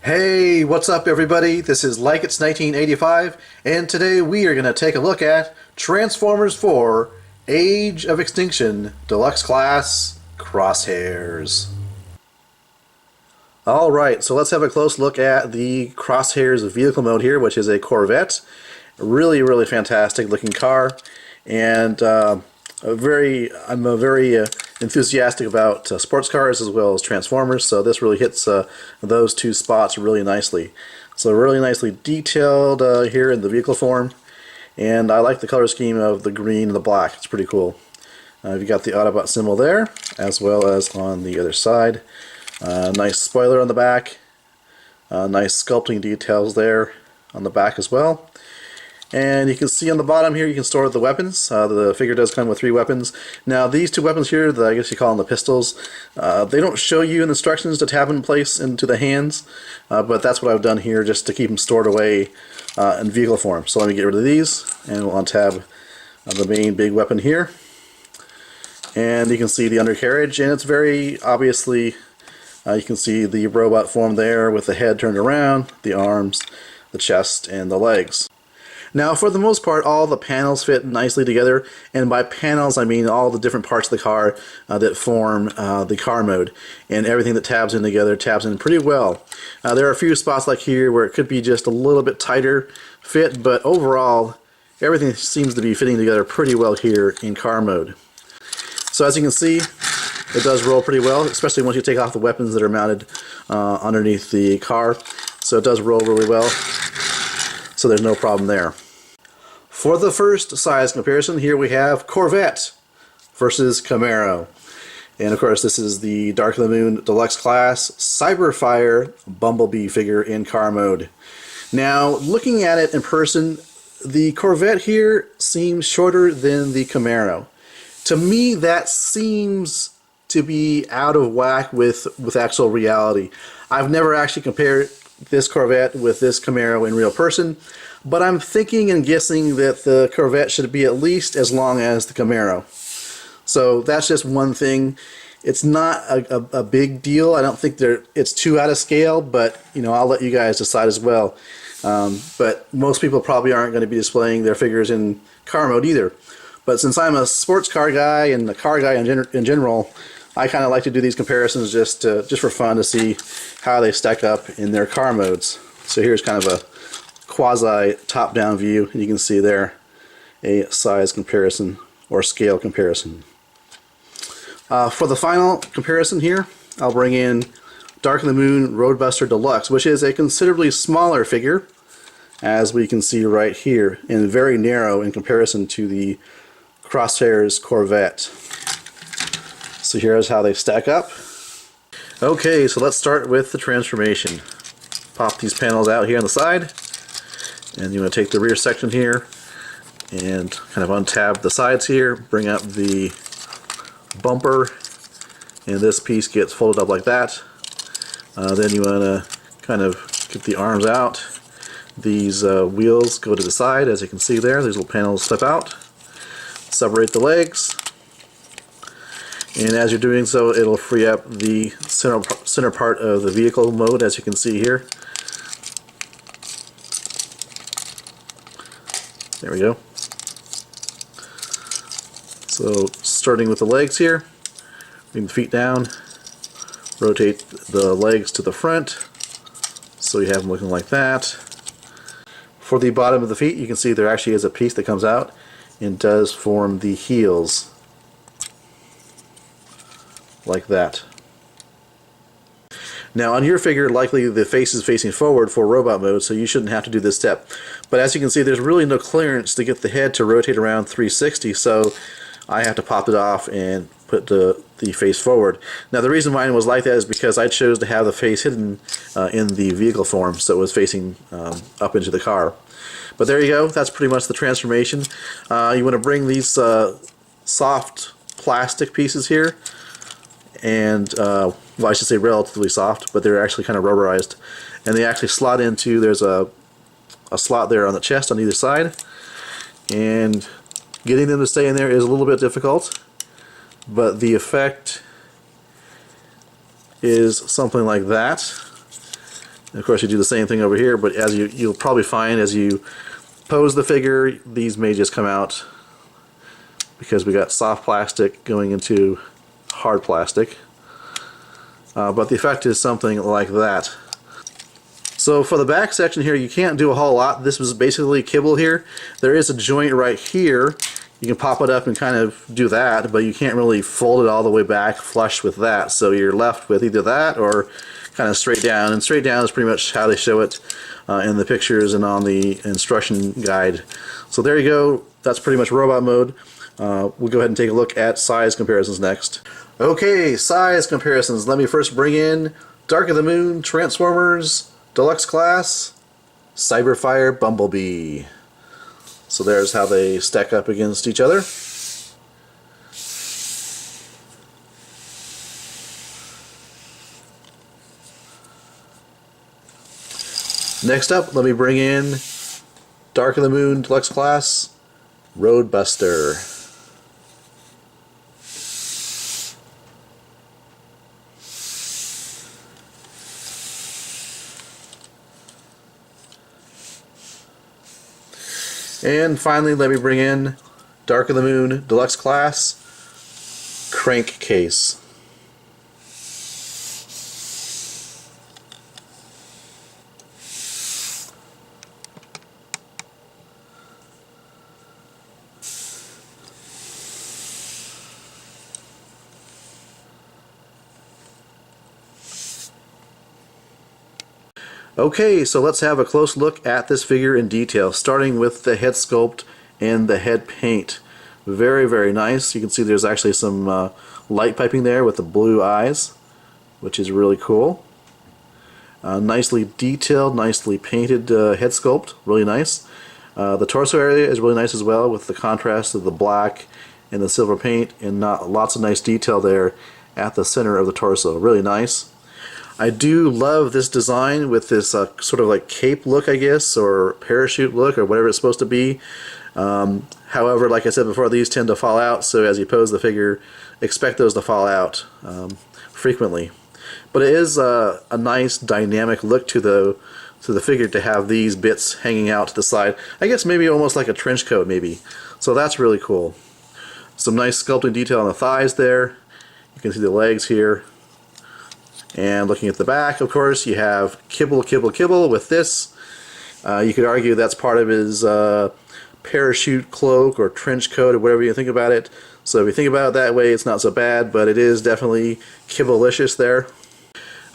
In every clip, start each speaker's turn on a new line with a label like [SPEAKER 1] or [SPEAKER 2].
[SPEAKER 1] Hey, what's up everybody? This is Like It's 1985, and today we are going to take a look at Transformers 4 Age of Extinction Deluxe Class Crosshairs. Alright, so let's have a close look at the Crosshairs vehicle mode here, which is a Corvette. Really fantastic looking car, and I'm a very enthusiastic about sports cars as well as Transformers, so this really hits those two spots really nicely. So really nicely detailed here in the vehicle form, and I like the color scheme of the green and the black. It's pretty cool. You've got the Autobot symbol there, as well as on the other side. Nice spoiler on the back, nice sculpting details there on the back as well. And you can see on the bottom here you can store the weapons. The figure does come with 3 weapons. Now these 2 weapons here, I guess you call them the pistols, they don't show you in the instructions to tab in place into the hands, but that's what I've done here just to keep them stored away in vehicle form. So let me get rid of these, and we'll untab the main big weapon here. And you can see the undercarriage, and it's very obviously, you can see the robot form there with the head turned around, the arms, the chest, and the legs. Now, for the most part, all the panels fit nicely together, and by panels I mean all the different parts of the car that form the car mode, and everything that tabs in together tabs in pretty well. There are a few spots like here where it could be just a little bit tighter fit, but overall everything seems to be fitting together pretty well here in car mode. So as you can see, it does roll pretty well, especially once you take off the weapons that are mounted underneath the car. So it does roll really well, so there's no problem there. For the first size comparison, here we have Corvette versus Camaro. And of course this is the Dark of the Moon Deluxe Class Cyberfire Bumblebee figure in car mode. Now looking at it in person, the Corvette here seems shorter than the Camaro. To me that seems to be out of whack with actual reality. I've never actually compared this Corvette with this Camaro in real person, but I'm thinking and guessing that the Corvette should be at least as long as the Camaro. So that's just one thing. It's not a big deal. I don't think it's too out of scale, but you know, I'll let you guys decide as well. But most people probably aren't going to be displaying their figures in car mode either. But since I'm a sports car guy and a car guy in general, I kind of like to do these comparisons just for fun to see how they stack up in their car modes. So here's kind of a quasi top-down view, and you can see there a size comparison or scale comparison. For the final comparison here, I'll bring in Dark of the Moon Roadbuster Deluxe, which is a considerably smaller figure, as we can see right here, and very narrow in comparison to the Crosshairs Corvette. So here's how they stack up. Okay, so let's start with the transformation. Pop these panels out here on the side, and you want to take the rear section here and kind of untab the sides here, bring up the bumper, and this piece gets folded up like that. Then you want to kind of get the arms out. These wheels go to the side, as you can see there. These little panels slip out. Separate the legs, and as you're doing so, it'll free up the center part of the vehicle mode, as you can see here. There we go. So starting with the legs here, bring the feet down, rotate the legs to the front, so you have them looking like that. For the bottom of the feet, you can see there actually is a piece that comes out and does form the heels like that. Now on your figure, likely the face is facing forward for robot mode, so you shouldn't have to do this step. But as you can see, there's really no clearance to get the head to rotate around 360, so I have to pop it off and put the face forward. Now the reason mine was like that is because I chose to have the face hidden in the vehicle form, so it was facing up into the car. But there you go, that's pretty much the transformation. You want to bring these soft plastic pieces here, and well, I should say relatively soft, but they're actually kind of rubberized, and they actually slot into, there's a slot there on the chest on either side, and getting them to stay in there is a little bit difficult, but the effect is something like that. And of course you do the same thing over here, but as you'll probably find as you pose the figure, these may just come out because we got soft plastic going into hard plastic. But the effect is something like that. So for the back section here, you can't do a whole lot. This was basically kibble here. There is a joint right here. You can pop it up and kind of do that, but you can't really fold it all the way back flush with that. So you're left with either that or kind of straight down. And straight down is pretty much how they show it in the pictures and on the instruction guide. So there you go. That's pretty much robot mode. We'll go ahead and take a look at size comparisons next. Okay, size comparisons. Let me first bring in Dark of the Moon Transformers Deluxe Class Cyberfire Bumblebee. So there's how they stack up against each other. Next up, let me bring in Dark of the Moon Deluxe Class Roadbuster. And finally, let me bring in Dark of the Moon Deluxe Class Crankcase. Okay, so let's have a close look at this figure in detail, starting with the head sculpt and the head paint. Very, very nice. You can see there's actually some light piping there with the blue eyes, which is really cool. Nicely detailed, nicely painted head sculpt, really nice. The torso area is really nice as well with the contrast of the black and the silver paint, and lots of nice detail there at the center of the torso. Really nice. I do love this design with this sort of like cape look, I guess, or parachute look, or whatever it's supposed to be. However, like I said before, these tend to fall out, so as you pose the figure, expect those to fall out frequently. But it is a nice dynamic look to the figure to have these bits hanging out to the side. I guess maybe almost like a trench coat, maybe. So that's really cool. Some nice sculpting detail on the thighs there. You can see the legs here. And looking at the back, of course, you have kibble, kibble, kibble with this. You could argue that's part of his parachute cloak or trench coat or whatever you think about it. So if you think about it that way, it's not so bad, but it is definitely kibble-licious there.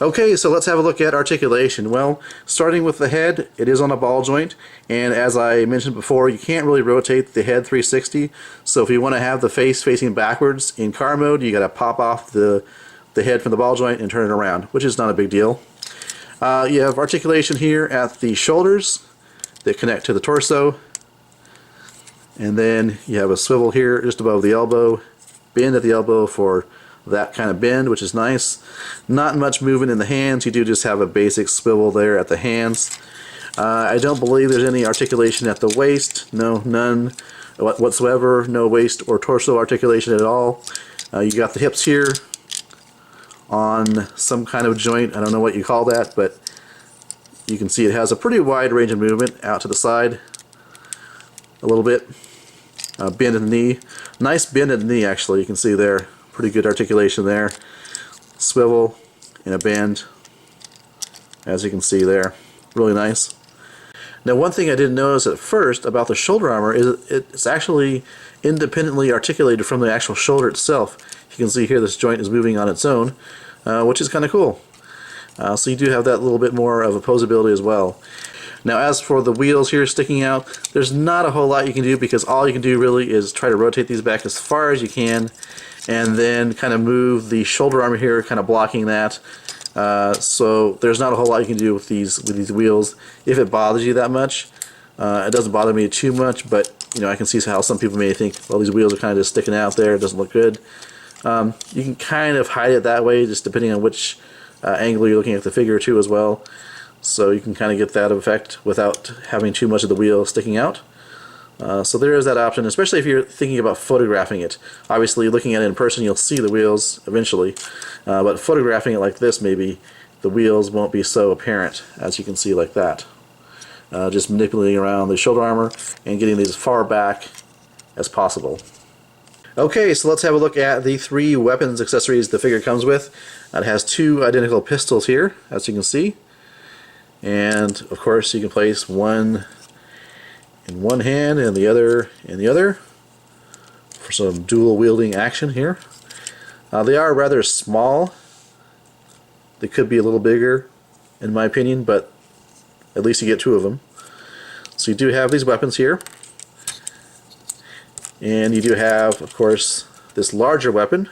[SPEAKER 1] Okay, so let's have a look at articulation. Well, starting with the head, it is on a ball joint, and as I mentioned before, you can't really rotate the head 360. So if you want to have the face facing backwards in car mode, you got to pop off the head from the ball joint and turn it around, which is not a big deal. You have articulation here at the shoulders that connect to the torso, and then you have a swivel here just above the elbow, bend at the elbow for that kind of bend, which is nice. Not much movement in the hands. You do just have a basic swivel there at the hands. I don't believe there's any articulation at the waist. No, none whatsoever. No waist or torso articulation at all. You got the hips here on some kind of joint. I don't know what you call that, but you can see it has a pretty wide range of movement out to the side a little bit. Bend in the knee. Nice bend in the knee, actually. You can see there. Pretty good articulation there. Swivel and a bend, as you can see there. Really nice. Now, one thing I didn't notice at first about the shoulder armor is it's actually independently articulated from the actual shoulder itself. You can see here this joint is moving on its own, which is kind of cool. So you do have that little bit more of opposability as well. Now, as for the wheels here sticking out, there's not a whole lot you can do, because all you can do really is try to rotate these back as far as you can, and then kind of move the shoulder armor here, kind of blocking that. So there's not a whole lot you can do with these wheels if it bothers you that much. It doesn't bother me too much, but you know, I can see how some people may think, well, these wheels are kind of just sticking out there, it doesn't look good. You can kind of hide it that way, just depending on which angle you're looking at the figure too as well. So you can kind of get that effect without having too much of the wheel sticking out. So there is that option, especially if you're thinking about photographing it. Obviously, looking at it in person, you'll see the wheels eventually, but photographing it like this maybe the wheels won't be so apparent, as you can see like that. Just manipulating around the shoulder armor and getting these as far back as possible. Okay, so let's have a look at the 3 weapons accessories the figure comes with. It has 2 identical pistols here, as you can see. And of course you can place one in one hand and the other in the other for some dual wielding action here. They are rather small. They could be a little bigger in my opinion, but at least you get 2 of them. So you do have these weapons here. And you do have, of course, this larger weapon.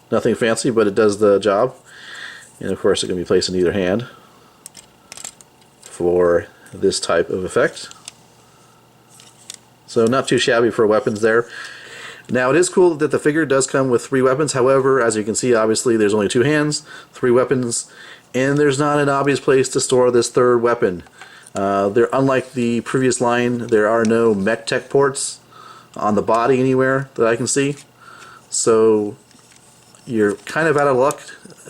[SPEAKER 1] Nothing fancy, but it does the job. And of course it can be placed in either hand for this type of effect. So not too shabby for weapons there. Now it is cool that the figure does come with 3 weapons. However, as you can see, obviously there's only 2 hands, 3 weapons, and there's not an obvious place to store this 3rd weapon. Unlike the previous line, there are no MechTech ports on the body anywhere that I can see. So you're kind of out of luck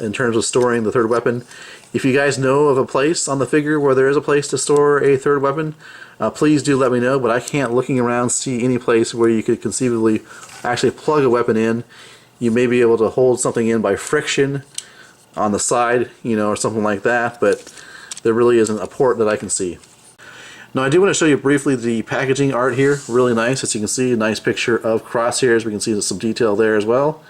[SPEAKER 1] in terms of storing the 3rd weapon. If you guys know of a place on the figure where there is a place to store a 3rd weapon, please do let me know, but I can't, looking around, see any place where you could conceivably actually plug a weapon in. You may be able to hold something in by friction on the side, you know, or something like that, but there really isn't a port that I can see. Now I do want to show you briefly the packaging art here. Really nice, as you can see, a nice picture of Crosshairs. We can see some detail there as well.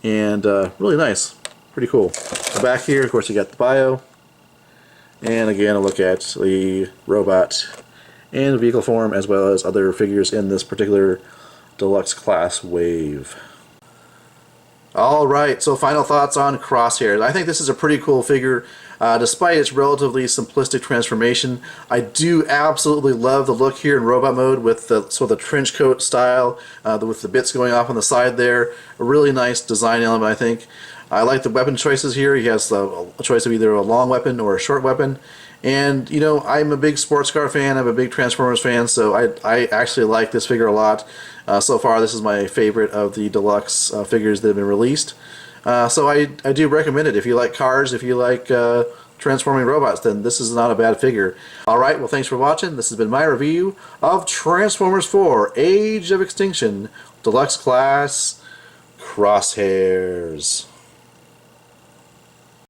[SPEAKER 1] And really nice, pretty cool. The back here, of course, you got the bio. And again, a look at the robot and vehicle form, as well as other figures in this particular Deluxe class wave. Alright, so final thoughts on Crosshairs. I think this is a pretty cool figure. Despite its relatively simplistic transformation, I do absolutely love the look here in robot mode with the sort of the trench coat style, with the bits going off on the side there. A really nice design element, I think. I like the weapon choices here. He has a choice of either a long weapon or a short weapon. And, you know, I'm a big sports car fan, I'm a big Transformers fan, so I actually like this figure a lot. So far, this is my favorite of the Deluxe figures that have been released. So I do recommend it. If you like cars, if you like transforming robots, then this is not a bad figure. Alright, well thanks for watching. This has been my review of Transformers 4 Age of Extinction Deluxe Class Crosshairs.